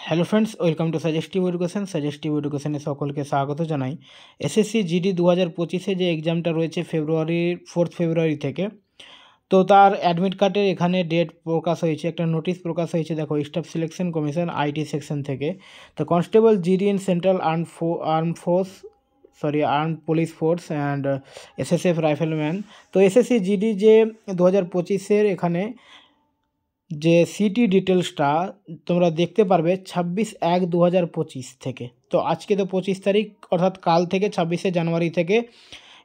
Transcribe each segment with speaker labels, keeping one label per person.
Speaker 1: Hello friends, welcome to suggestive এডুকেশনে সকলকে স্বাগত জানাই। এসএসসি জিডি 2025-এ যে এক্সামটা রয়েছে ফেব্রুয়ারির 4 ফেব্রুয়ারি থেকে, তো তার অ্যাডমিট কার্ডের এখানে ডেট প্রকাশ হয়েছে, একটা নোটিশ প্রকাশ হয়েছে। দেখো, staff selection commission IT section থেকে। তো constable GD in central arm police force and SSF rifleman. তো এসএসসি জিডি যে 2025-এর এখানে যে সিটি ডিটেলসটা তোমরা দেখতে পারবে 26/1/2025 থেকে। তো আজকে তো 25 তারিখ, অর্থাৎ কাল থেকে 26শে জানুয়ারি থেকে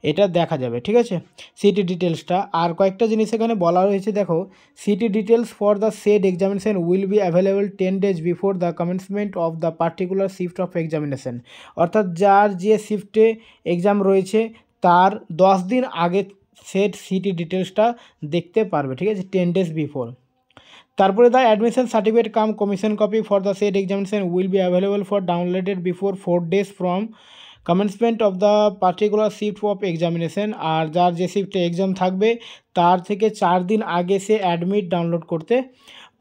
Speaker 1: এটা দেখা যাবে, ঠিক আছে, সিটি ডিটেলসটা। আর কয়েকটা জিনিস এখানে বলা রয়েছে। দেখো, city details for the shed examination will be available 10 days before the commencement of the particular shift of examination. অর্থাৎ যার যে শিফটে এক্সাম রয়েছে তার 10 দিন আগে সেট সিটি ডিটেলসটা দেখতে পারবে, ঠিক আছে, 10 days বিফোর। তারপরে the admission certificate cum commission copy for the SET examination will be available for downloaded before 4 days from commencement of the particular shift of examination. আর যার যে শিফটে এক্সাম থাকবে তার থেকে 4 দিন আগে সে অ্যাডমিট ডাউনলোড করতে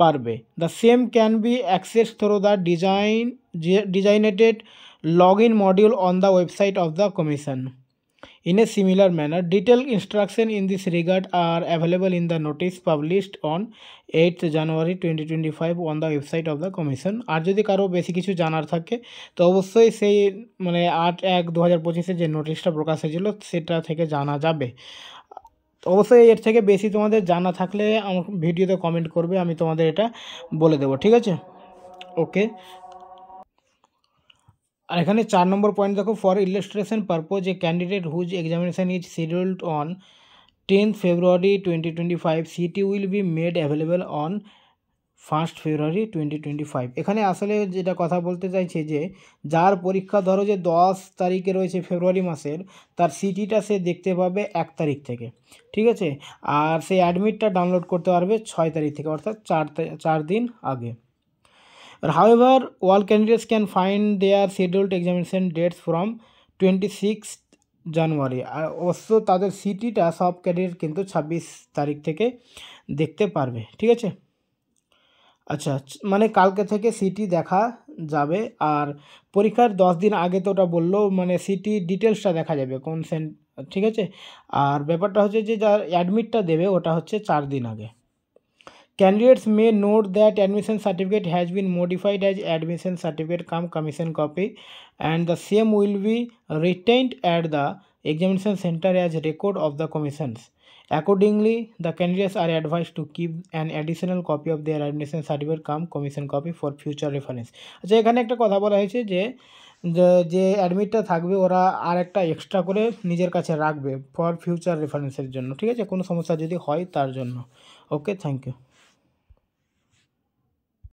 Speaker 1: পারবে। The same can be access through the designated log in module on the website of the commission. In a similar manner, detailed instructions in this regard are available in the notice published on 8th January 2025 on the website of the commission. আর যদি কারো বেশি কিছু জানার থাকে তো অবশ্যই সেই 8/1/2025-এ যে নোটিশটা প্রকাশ হয়েছিল সেটা থেকে জানা যাবে। অবশ্যই এর থেকে বেশি তোমাদের জানা থাকলে আমার ভিডিওতে কমেন্ট করবে, আমি তোমাদের এটা বলে দেবো, ঠিক আছে। ওকে, আর এখানে 4 নম্বর পয়েন্ট দেখো, for illustration purpose a candidate whose examination is scheduled on 10th February 2025 city will be made available on 1st February 2025। এখানে আসলে যেটা কথা বলতে চাইছে যে যার পরীক্ষা ধরো যে 10 তারিখে রয়েছে ফেব্রুয়ারি মাসের, তার সিটিটা সে দেখতে পাবে 1 তারিখ থেকে, ঠিক আছে। আর সে অ্যাডমিটটা ডাউনলোড করতে পারবে 6 তারিখ থেকে, অর্থাৎ 4 দিন আগে। However, all candidates can find their scheduled examination dates from 26th January। আর অবশ্য তাদের সিটিটা সব ক্যান্ডিডেট কিন্তু 26 তারিখ থেকে দেখতে পারবে, ঠিক আছে। আচ্ছা, মানে কালকে থেকে সিটি দেখা যাবে। আর পরীক্ষার 10 দিন আগে তো ওটা বললো, মানে সিটি ডিটেলসটা দেখা যাবে কোন ঠিক আছে। আর ব্যাপারটা হচ্ছে যে যার অ্যাডমিটটা দেবে ওটা হচ্ছে 4 দিন আগে। Candidates may note that admission certificate has been modified as admission certificate cum commission copy, and the same will be retained at the examination center as record of the commissions. Accordingly, the candidates are advised to keep an additional copy of their admission certificate cum commission copy for future reference. আচ্ছা, এখানে একটা কথা বলা হয়েছে যে যে অ্যাডমিটটা থাকবে ওরা আর একটা এক্সট্রা করে নিজের কাছে রাখবে ফর ফিউচার রেফারেন্সের জন্য, ঠিক আছে, কোনো সমস্যা যদি হয় তার জন্য। ওকে, থ্যাংক ইউ।